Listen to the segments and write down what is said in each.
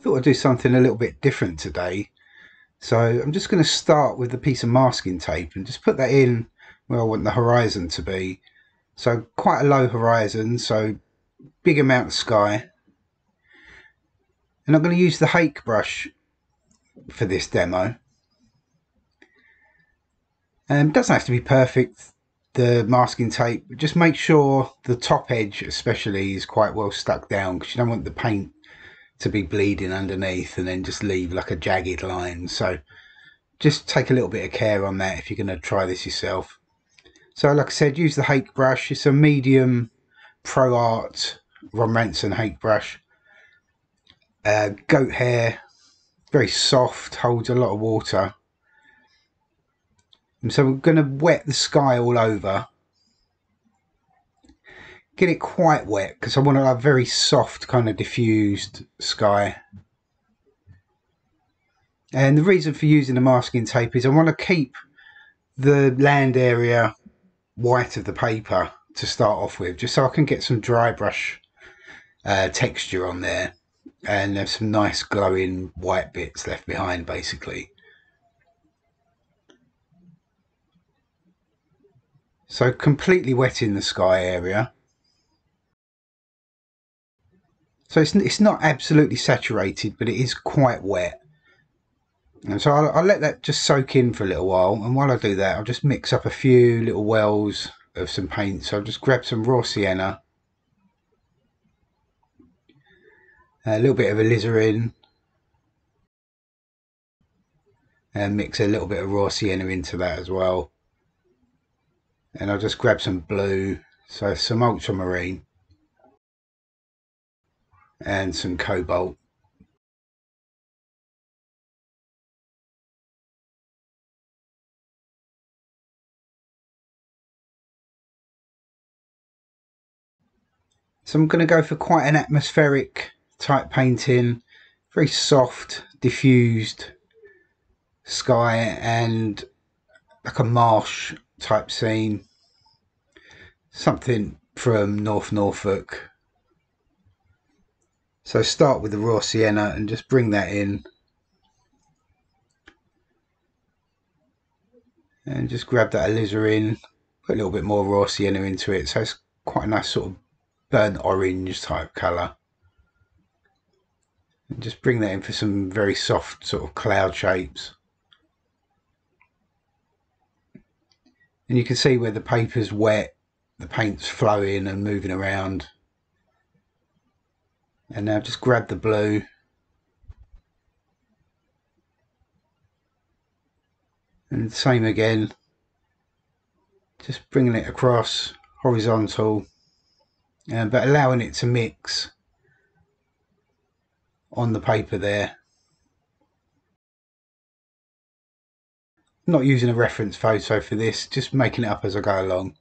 thought I'd do something a little bit different today. So I'm just going to start with a piece of masking tape and just put that in where I want the horizon to be. So quite a low horizon, so big amount of sky. And I'm going to use the Hake brush for this demo. It doesn't have to be perfect, the masking tape, but just make sure the top edge especially is quite well stuck down, because you don't want the paint to be bleeding underneath and then just leave like a jagged line. So just take a little bit of care on that if you're going to try this yourself. So like I said, use the Hake brush. It's a medium Pro Art Romance and Hake brush. Goat hair, very soft, holds a lot of water. And so we're going to wet the sky all over. Get it quite wet because I want a very soft kind of diffused sky. And the reason for using the masking tape is I want to keep the land area white of the paper to start off with, just so I can get some dry brush texture on there and there's some nice glowing white bits left behind basically. So completely wetting the sky area. So it's not absolutely saturated, but it is quite wet. And so I'll let that just soak in for a little while. And while I do that, I'll just mix up a few little wells of some paint. So I'll just grab some raw sienna, a little bit of alizarin, and mix a little bit of raw sienna into that as well. And I'll just grab some blue, so some ultramarine and some cobalt. So I'm going to go for quite an atmospheric type painting, very soft, diffused sky and like a marsh type scene, something from North Norfolk. So start with the raw sienna and just bring that in and just grab that alizarin, put a little bit more raw sienna into it, so it's quite a nice sort of burnt orange type colour. And just bring that in for some very soft sort of cloud shapes. And you can see where the paper's wet, the paint's flowing and moving around. And now just grab the blue and same again, just bringing it across horizontal, but allowing it to mix on the paper there. Not using a reference photo for this, just making it up as I go along.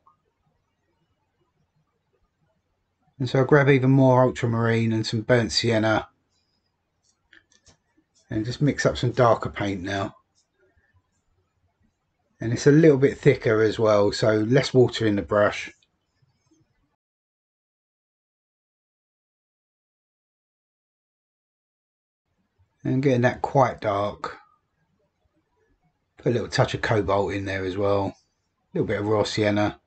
And so I'll grab even more ultramarine and some burnt sienna and just mix up some darker paint now. And it's a little bit thicker as well, so less water in the brush. And getting that quite dark. Put a little touch of cobalt in there as well. A little bit of raw sienna,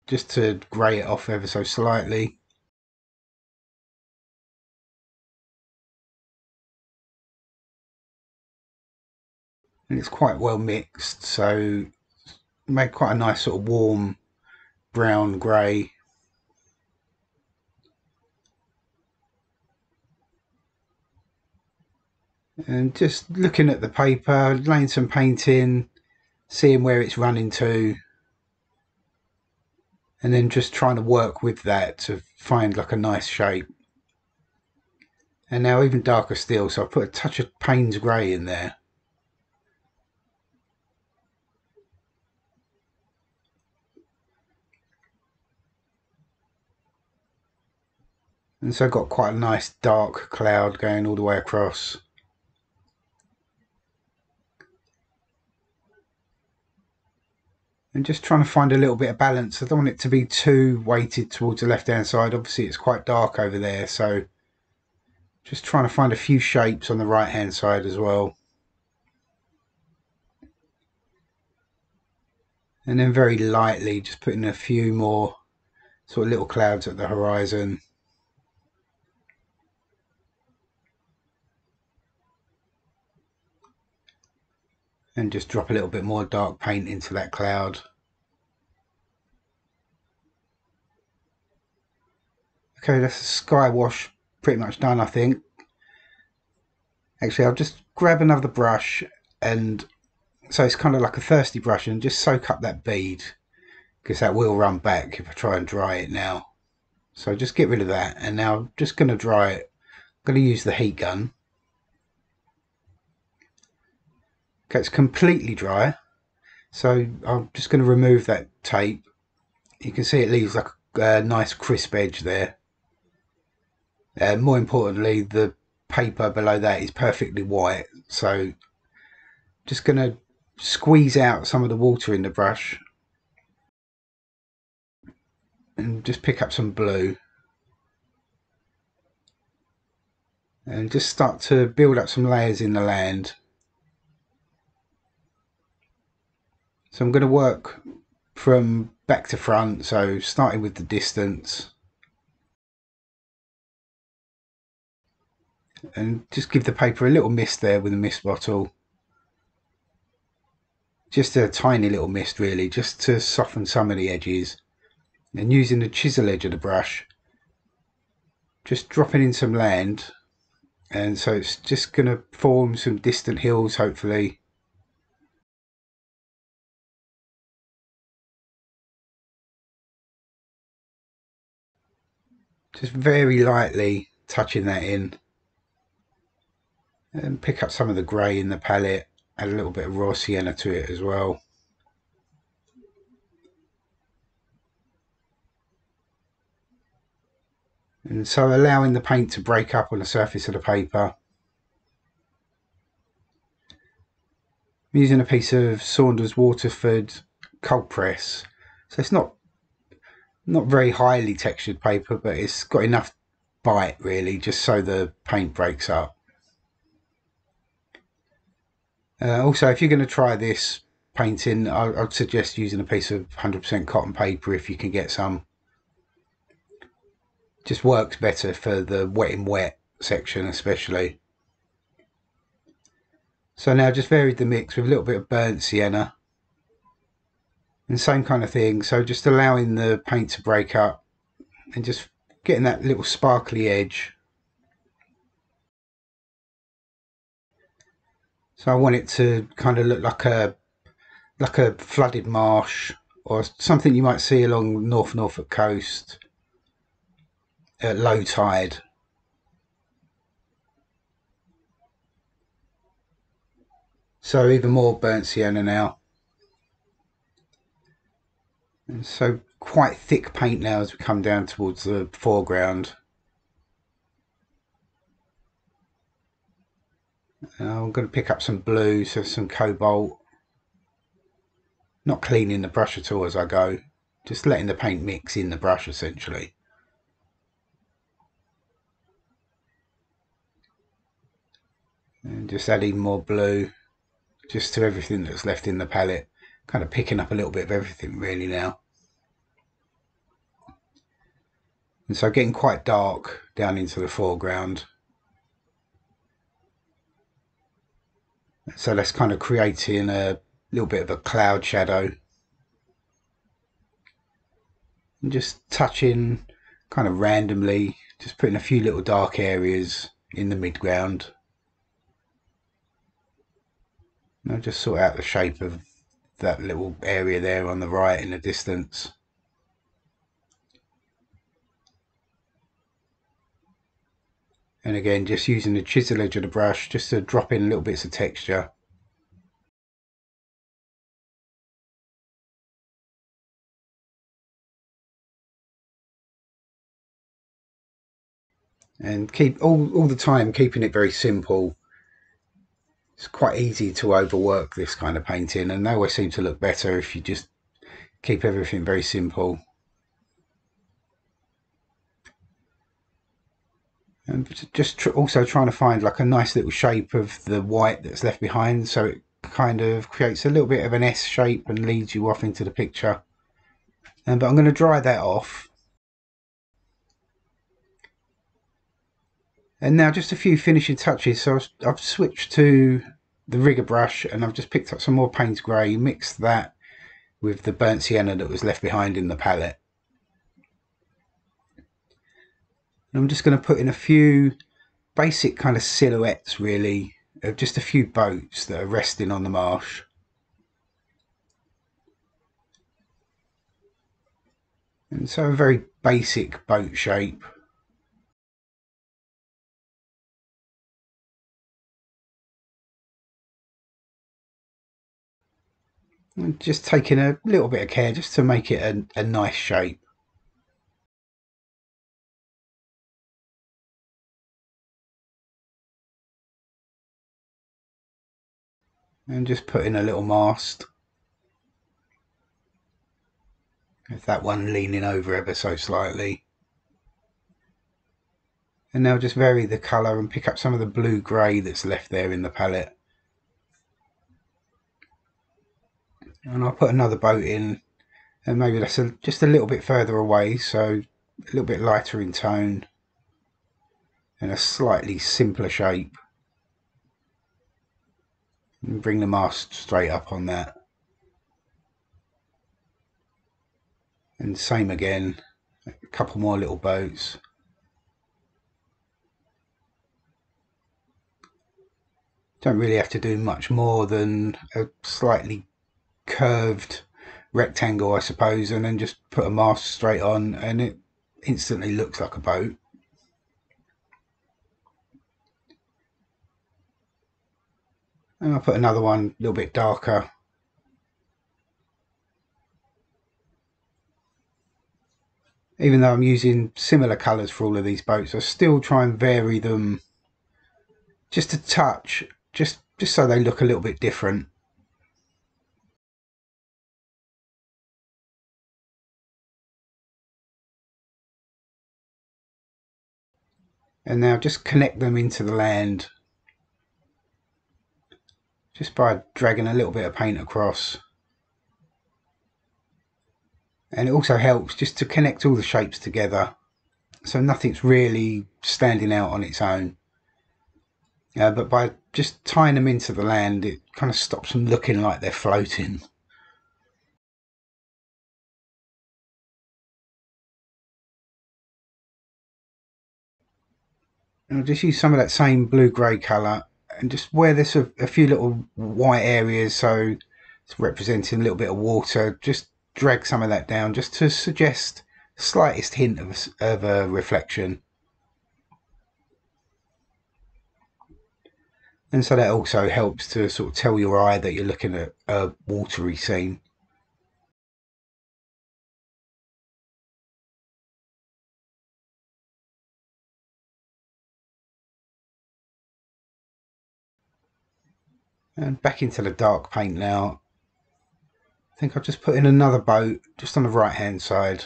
just to grey it off ever so slightly. And it's quite well mixed, so make quite a nice sort of warm brown grey. And just looking at the paper, laying some paint in, seeing where it's running to, and then just trying to work with that to find like a nice shape. And now even darker still, so I put a touch of Payne's grey in there. And so I've got quite a nice dark cloud going all the way across. And just trying to find a little bit of balance. I don't want it to be too weighted towards the left hand side. Obviously it's quite dark over there, so Just trying to find a few shapes on the right hand side as well. And then very lightly just putting a few more sort of little clouds at the horizon. And just drop a little bit more dark paint into that cloud. Okay, that's the sky wash pretty much done, I think. Actually, I'll just grab another brush, and so it's kind of like a thirsty brush, and just soak up that bead, because that will run back if I try and dry it now. So just get rid of that, and now I'm just going to dry it. I'm going to use the heat gun. Okay, it's completely dry, so I'm just going to remove that tape. You can see it leaves like a nice crisp edge there. More importantly, the paper below that is perfectly white, so just going to squeeze out some of the water in the brush and just pick up some blue and just start to build up some layers in the land. So I'm going to work from back to front, so starting with the distance, and just give the paper a little mist there with a mist bottle. Just a tiny little mist really, just to soften some of the edges. And using the chisel edge of the brush, just dropping in some land, and so it's just going to form some distant hills hopefully. Just very lightly touching that in, and pick up some of the grey in the palette, add a little bit of raw sienna to it as well. And so allowing the paint to break up on the surface of the paper. I'm using a piece of Saunders Waterford cold press, so it's not very highly textured paper, but it's got enough bite really, just so the paint breaks up. Also, if you're going to try this painting, I'd suggest using a piece of 100% cotton paper if you can get some. Just works better for the wet in wet section especially. So now just varied the mix with a little bit of burnt sienna. And same kind of thing, so just allowing the paint to break up and just getting that little sparkly edge. So I want it to kind of look like a flooded marsh, or something you might see along North Norfolk coast at low tide. So even more burnt sienna now. And so quite thick paint now as we come down towards the foreground. I'm going to pick up some blue, so some cobalt. Not cleaning the brush at all as I go, just letting the paint mix in the brush essentially. And just adding more blue just to everything that's left in the palette. Kind of picking up a little bit of everything really now. And so getting quite dark down into the foreground. So that's kind of creating a little bit of a cloud shadow. And just touching kind of randomly, just putting a few little dark areas in the midground. And I'll just sort out the shape of that little area there on the right in the distance. And again, just using the chisel edge of the brush just to drop in little bits of texture. And keep all the time keeping it very simple. It's quite easy to overwork this kind of painting, and they always seem to look better if you just keep everything very simple. And just also trying to find like a nice little shape of the white that's left behind, so it kind of creates a little bit of an S shape and leads you off into the picture. But I'm going to dry that off. And now just a few finishing touches. So I've switched to the rigger brush and I've just picked up some more Payne's Grey, mixed that with the burnt sienna that was left behind in the palette. And I'm just going to put in a few basic kind of silhouettes, really, of just a few boats that are resting on the marsh. And so a very basic boat shape. And just taking a little bit of care just to make it a nice shape. And just put in a little mast. With that one leaning over ever so slightly. And now just vary the colour and pick up some of the blue-grey that's left there in the palette. And I'll put another boat in, and maybe that's just a little bit further away, so a little bit lighter in tone and a slightly simpler shape. And bring the mast straight up on that. And same again, a couple more little boats. Don't really have to do much more than a slightly curved rectangle, I suppose, and then just put a mast straight on and it instantly looks like a boat. And I'll put another one a little bit darker. Even though I'm using similar colours for all of these boats, I still try and vary them just a touch, just so they look a little bit different. And now just connect them into the land just by dragging a little bit of paint across. And it also helps just to connect all the shapes together, so nothing's really standing out on its own. But by just tying them into the land, it kind of stops them looking like they're floating. And I'll just use some of that same blue-grey colour, and just where there's a few little white areas, so it's representing a little bit of water, just drag some of that down just to suggest the slightest hint of a reflection. And so that also helps to sort of tell your eye that you're looking at a watery scene. And back into the dark paint now. I think I'll just put in another boat just on the right hand side.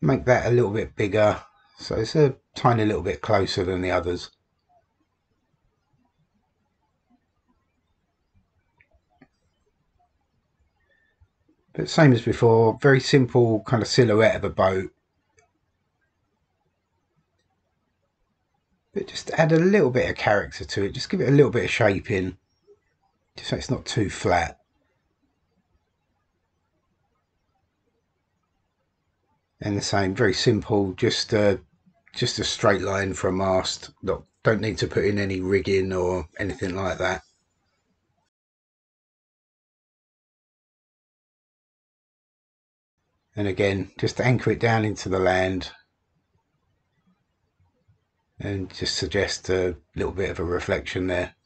Make that a little bit bigger, so it's a tiny little bit closer than the others. But same as before, very simple kind of silhouette of a boat. But just add a little bit of character to it, just give it a little bit of shaping, just so it's not too flat. And the same, very simple, just a straight line for a mast. Don't need to put in any rigging or anything like that. And again, just anchor it down into the land and just suggest a little bit of a reflection there.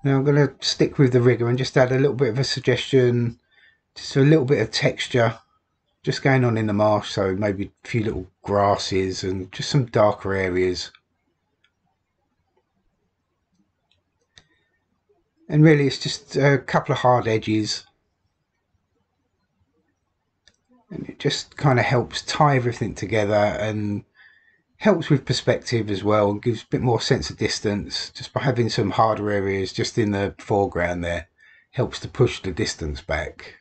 Now I'm going to stick with the rigger and just add a little bit of a suggestion, just a little bit of texture just going on in the marsh, so maybe a few little grasses and just some darker areas. And really it's just a couple of hard edges, and it just kind of helps tie everything together and helps with perspective as well, and gives a bit more sense of distance just by having some harder areas just in the foreground there. Helps to push the distance back.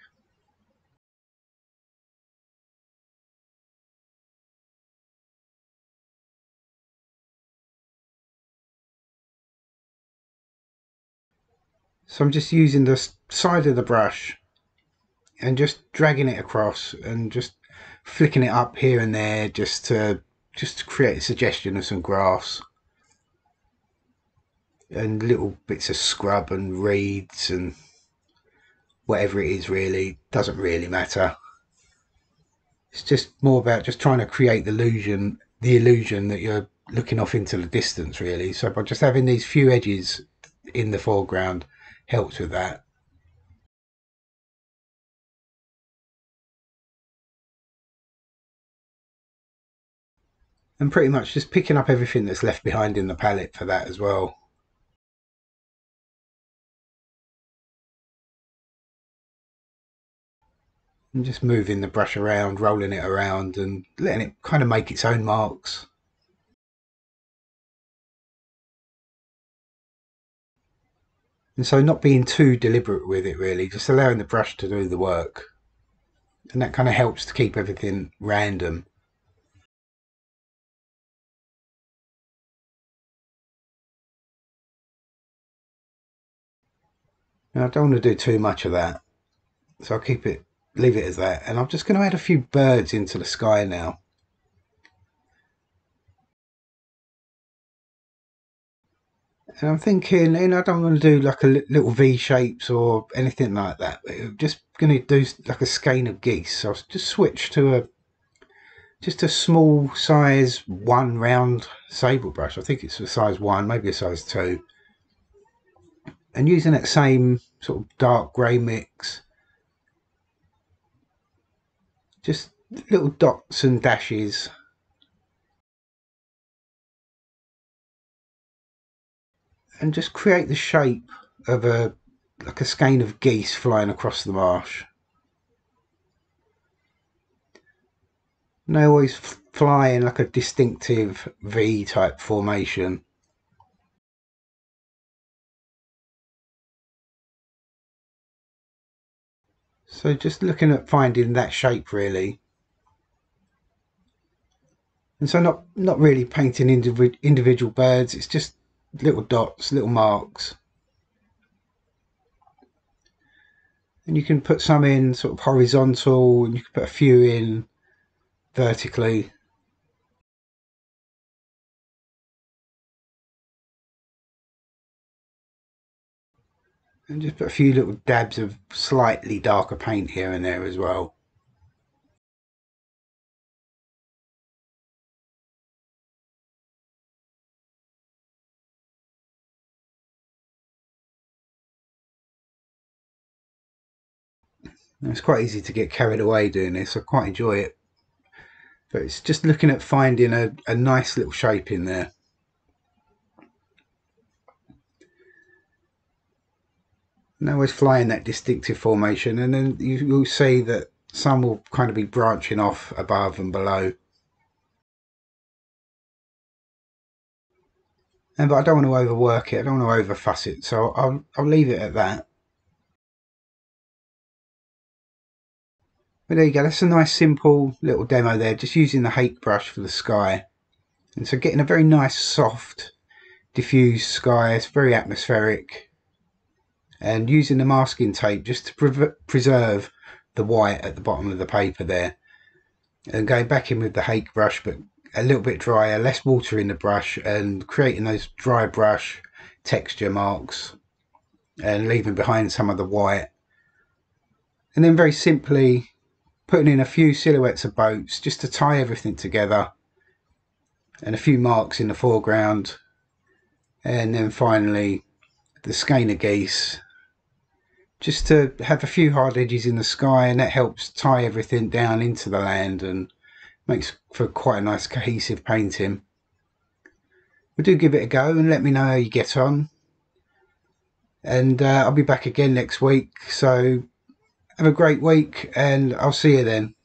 So I'm just using the side of the brush and just dragging it across and just flicking it up here and there just to create a suggestion of some grass and little bits of scrub and reeds and whatever it is. Really doesn't really matter. It's just more about just trying to create the illusion that you're looking off into the distance, really. So by just having these few edges in the foreground helps with that. And pretty much just picking up everything that's left behind in the palette for that as well. And just moving the brush around, rolling it around and letting it kind of make its own marks. And so not being too deliberate with it, really, just allowing the brush to do the work. And that kind of helps to keep everything random. Now I don't want to do too much of that, so I'll leave it as that. And I'm just going to add a few birds into the sky now. And I'm thinking, I don't want to do like a little V shapes or anything like that. I'm just going to do like a skein of geese. So I'll just switch to just a small size 1 round sable brush. I think it's a size 1, maybe a size 2. And using that same sort of dark grey mix, just little dots and dashes. And just create the shape of like a skein of geese flying across the marsh. And they always fly in like a distinctive V type formation. So just looking at finding that shape, really. And so not really painting individual birds, it's just little dots, little marks. And you can put some in sort of horizontal, and you can put a few in vertically. And just put a few little dabs of slightly darker paint here and there as well. And it's quite easy to get carried away doing this. I quite enjoy it. But it's just looking at finding a nice little shape in there. And always fly in that distinctive formation, and then you'll see that some will kind of be branching off above and below. But I don't want to overwork it, I don't want to overfuss it, so I'll leave it at that. But there you go, that's a nice simple little demo there, just using the Hake brush for the sky. And so getting a very nice soft diffused sky, it's very atmospheric. And using the masking tape just to preserve the white at the bottom of the paper there. And going back in with the Hake brush, but a little bit drier, less water in the brush, and creating those dry brush texture marks and leaving behind some of the white. And then very simply putting in a few silhouettes of boats just to tie everything together, and a few marks in the foreground, and then finally the skein of geese, just to have a few hard edges in the sky, and that helps tie everything down into the land and makes for quite a nice cohesive painting. But do give it a go and let me know how you get on. and I'll be back again next week. So have a great week, and I'll see you then.